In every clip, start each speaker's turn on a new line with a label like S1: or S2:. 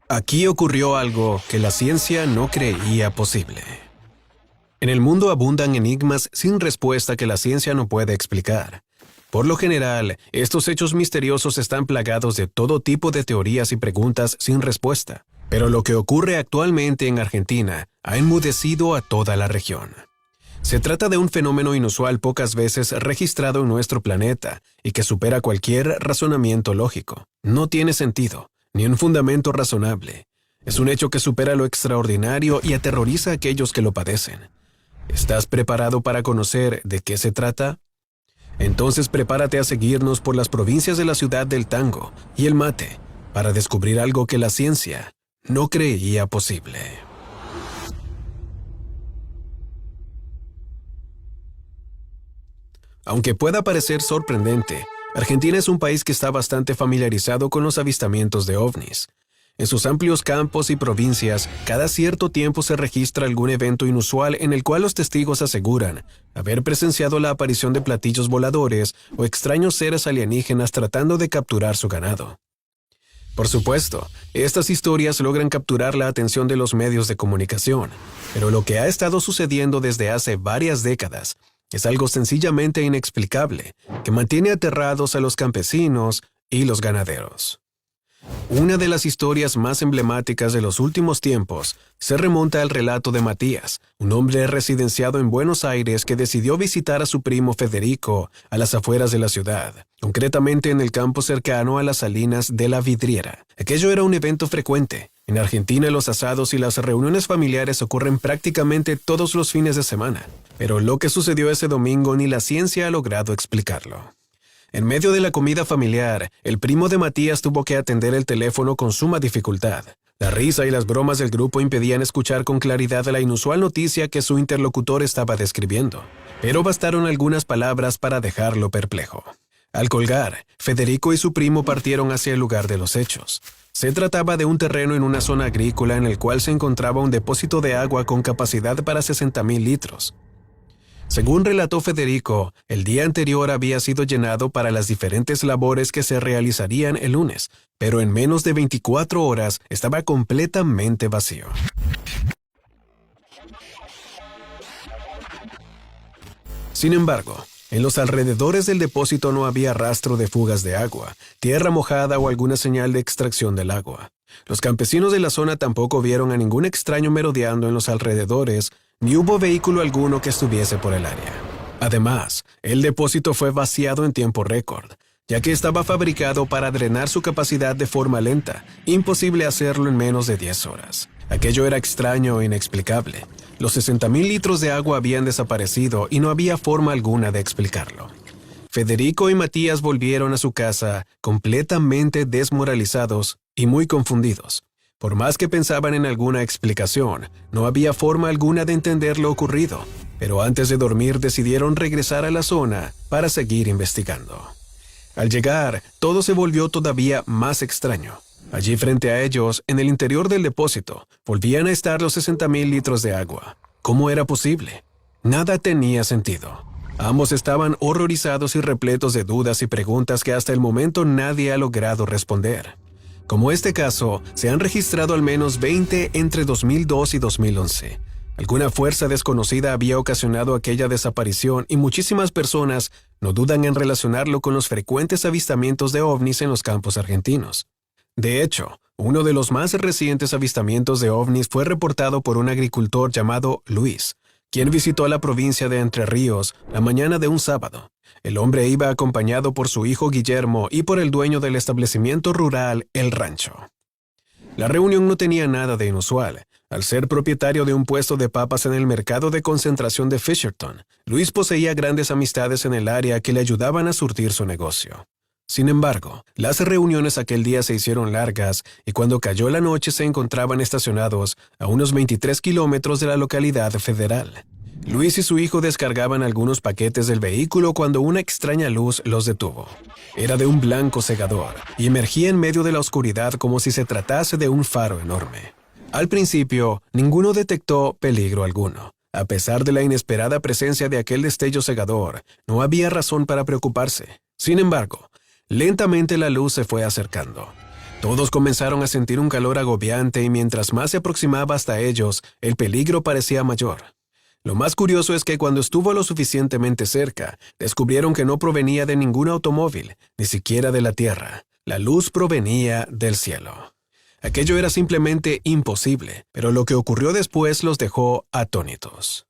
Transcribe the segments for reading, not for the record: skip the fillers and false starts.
S1: Aquí ocurrió algo que la ciencia no creía posible. En el mundo abundan enigmas sin respuesta que la ciencia no puede explicar. Por lo general, estos hechos misteriosos están plagados de todo tipo de teorías y preguntas sin respuesta. Pero lo que ocurre actualmente en Argentina ha enmudecido a toda la región. Se trata de un fenómeno inusual pocas veces registrado en nuestro planeta y que supera cualquier razonamiento lógico. No tiene sentido, ni un fundamento razonable. Es un hecho que supera lo extraordinario y aterroriza a aquellos que lo padecen. ¿Estás preparado para conocer de qué se trata? Entonces prepárate a seguirnos por las provincias de la ciudad del tango y el mate para descubrir algo que la ciencia no creía posible. Aunque pueda parecer sorprendente, Argentina es un país que está bastante familiarizado con los avistamientos de ovnis. En sus amplios campos y provincias, cada cierto tiempo se registra algún evento inusual en el cual los testigos aseguran haber presenciado la aparición de platillos voladores o extraños seres alienígenas tratando de capturar su ganado. Por supuesto, estas historias logran capturar la atención de los medios de comunicación, pero lo que ha estado sucediendo desde hace varias décadas es algo sencillamente inexplicable que mantiene aterrados a los campesinos y los ganaderos. Una de las historias más emblemáticas de los últimos tiempos se remonta al relato de Matías, un hombre residenciado en Buenos Aires que decidió visitar a su primo Federico a las afueras de la ciudad, concretamente en el campo cercano a las salinas de la Vidriera. Aquello era un evento frecuente. En Argentina los asados y las reuniones familiares ocurren prácticamente todos los fines de semana, pero lo que sucedió ese domingo ni la ciencia ha logrado explicarlo. En medio de la comida familiar, el primo de Matías tuvo que atender el teléfono con suma dificultad. La risa y las bromas del grupo impedían escuchar con claridad la inusual noticia que su interlocutor estaba describiendo, pero bastaron algunas palabras para dejarlo perplejo. Al colgar, Federico y su primo partieron hacia el lugar de los hechos. Se trataba de un terreno en una zona agrícola en el cual se encontraba un depósito de agua con capacidad para 60,000 litros. Según relató Federico, el día anterior había sido llenado para las diferentes labores que se realizarían el lunes, pero en menos de 24 horas estaba completamente vacío. Sin embargo, en los alrededores del depósito no había rastro de fugas de agua, tierra mojada o alguna señal de extracción del agua. Los campesinos de la zona tampoco vieron a ningún extraño merodeando en los alrededores, ni hubo vehículo alguno que estuviese por el área. Además, el depósito fue vaciado en tiempo récord, ya que estaba fabricado para drenar su capacidad de forma lenta, imposible hacerlo en menos de 10 horas. Aquello era extraño e inexplicable. Los 60,000 litros de agua habían desaparecido y no había forma alguna de explicarlo. Federico y Matías volvieron a su casa completamente desmoralizados y muy confundidos. Por más que pensaban en alguna explicación, no había forma alguna de entender lo ocurrido, pero antes de dormir decidieron regresar a la zona para seguir investigando. Al llegar, todo se volvió todavía más extraño. Allí frente a ellos, en el interior del depósito, volvían a estar los 60,000 litros de agua. ¿Cómo era posible? Nada tenía sentido. Ambos estaban horrorizados y repletos de dudas y preguntas que hasta el momento nadie ha logrado responder. Como este caso, se han registrado al menos 20 entre 2002 y 2011. Alguna fuerza desconocida había ocasionado aquella desaparición y muchísimas personas no dudan en relacionarlo con los frecuentes avistamientos de ovnis en los campos argentinos. De hecho, uno de los más recientes avistamientos de ovnis fue reportado por un agricultor llamado Luis, quien visitó la provincia de Entre Ríos la mañana de un sábado. El hombre iba acompañado por su hijo Guillermo y por el dueño del establecimiento rural El Rancho. La reunión no tenía nada de inusual. Al ser propietario de un puesto de papas en el mercado de concentración de Fisherton, Luis poseía grandes amistades en el área que le ayudaban a surtir su negocio. Sin embargo, las reuniones aquel día se hicieron largas y cuando cayó la noche se encontraban estacionados a unos 23 kilómetros de la localidad federal. Luis y su hijo descargaban algunos paquetes del vehículo cuando una extraña luz los detuvo. Era de un blanco cegador y emergía en medio de la oscuridad como si se tratase de un faro enorme. Al principio, ninguno detectó peligro alguno. A pesar de la inesperada presencia de aquel destello cegador, no había razón para preocuparse. Sin embargo, lentamente la luz se fue acercando. Todos comenzaron a sentir un calor agobiante y mientras más se aproximaba hasta ellos, el peligro parecía mayor. Lo más curioso es que cuando estuvo lo suficientemente cerca, descubrieron que no provenía de ningún automóvil, ni siquiera de la tierra. La luz provenía del cielo. Aquello era simplemente imposible, pero lo que ocurrió después los dejó atónitos.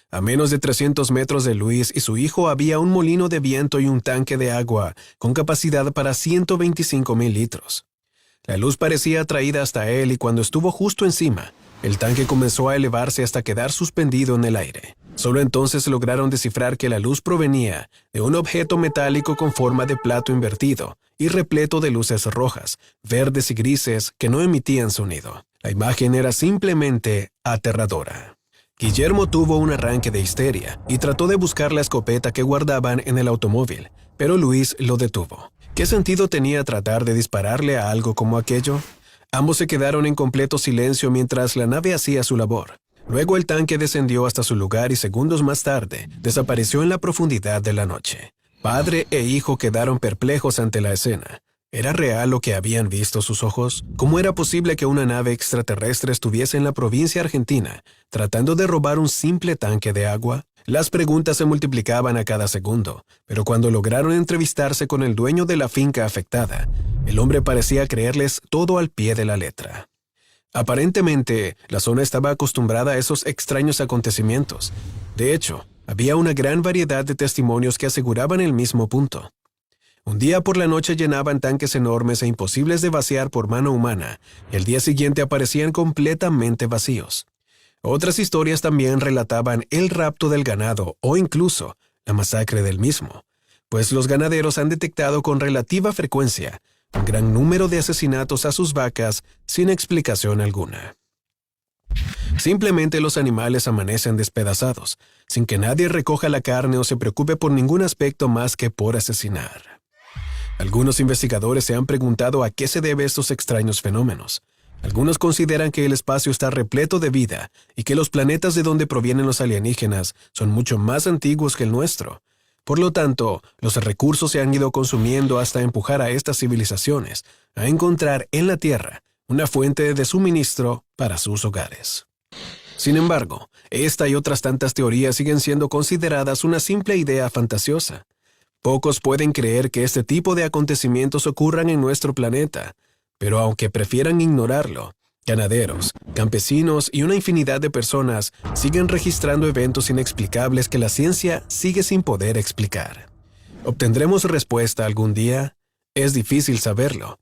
S1: A menos de 300 metros de Luis y su hijo había un molino de viento y un tanque de agua con capacidad para 125,000 litros. La luz parecía atraída hasta él y cuando estuvo justo encima, el tanque comenzó a elevarse hasta quedar suspendido en el aire. Solo entonces lograron descifrar que la luz provenía de un objeto metálico con forma de plato invertido y repleto de luces rojas, verdes y grises que no emitían sonido. La imagen era simplemente aterradora. Guillermo tuvo un arranque de histeria y trató de buscar la escopeta que guardaban en el automóvil, pero Luis lo detuvo. ¿Qué sentido tenía tratar de dispararle a algo como aquello? Ambos se quedaron en completo silencio mientras la nave hacía su labor. Luego el tanque descendió hasta su lugar y segundos más tarde desapareció en la profundidad de la noche. Padre e hijo quedaron perplejos ante la escena. ¿Era real lo que habían visto sus ojos? ¿Cómo era posible que una nave extraterrestre estuviese en la provincia argentina tratando de robar un simple tanque de agua? Las preguntas se multiplicaban a cada segundo, pero cuando lograron entrevistarse con el dueño de la finca afectada, el hombre parecía creerles todo al pie de la letra. Aparentemente, la zona estaba acostumbrada a esos extraños acontecimientos. De hecho, había una gran variedad de testimonios que aseguraban el mismo punto. Un día por la noche llenaban tanques enormes e imposibles de vaciar por mano humana, y el día siguiente aparecían completamente vacíos. Otras historias también relataban el rapto del ganado o incluso la masacre del mismo, pues los ganaderos han detectado con relativa frecuencia un gran número de asesinatos a sus vacas sin explicación alguna. Simplemente los animales amanecen despedazados, sin que nadie recoja la carne o se preocupe por ningún aspecto más que por asesinar. Algunos investigadores se han preguntado a qué se debe estos extraños fenómenos. Algunos consideran que el espacio está repleto de vida y que los planetas de donde provienen los alienígenas son mucho más antiguos que el nuestro. Por lo tanto, los recursos se han ido consumiendo hasta empujar a estas civilizaciones a encontrar en la Tierra una fuente de suministro para sus hogares. Sin embargo, esta y otras tantas teorías siguen siendo consideradas una simple idea fantasiosa. Pocos pueden creer que este tipo de acontecimientos ocurran en nuestro planeta, pero aunque prefieran ignorarlo, ganaderos, campesinos y una infinidad de personas siguen registrando eventos inexplicables que la ciencia sigue sin poder explicar. ¿Obtendremos respuesta algún día? Es difícil saberlo,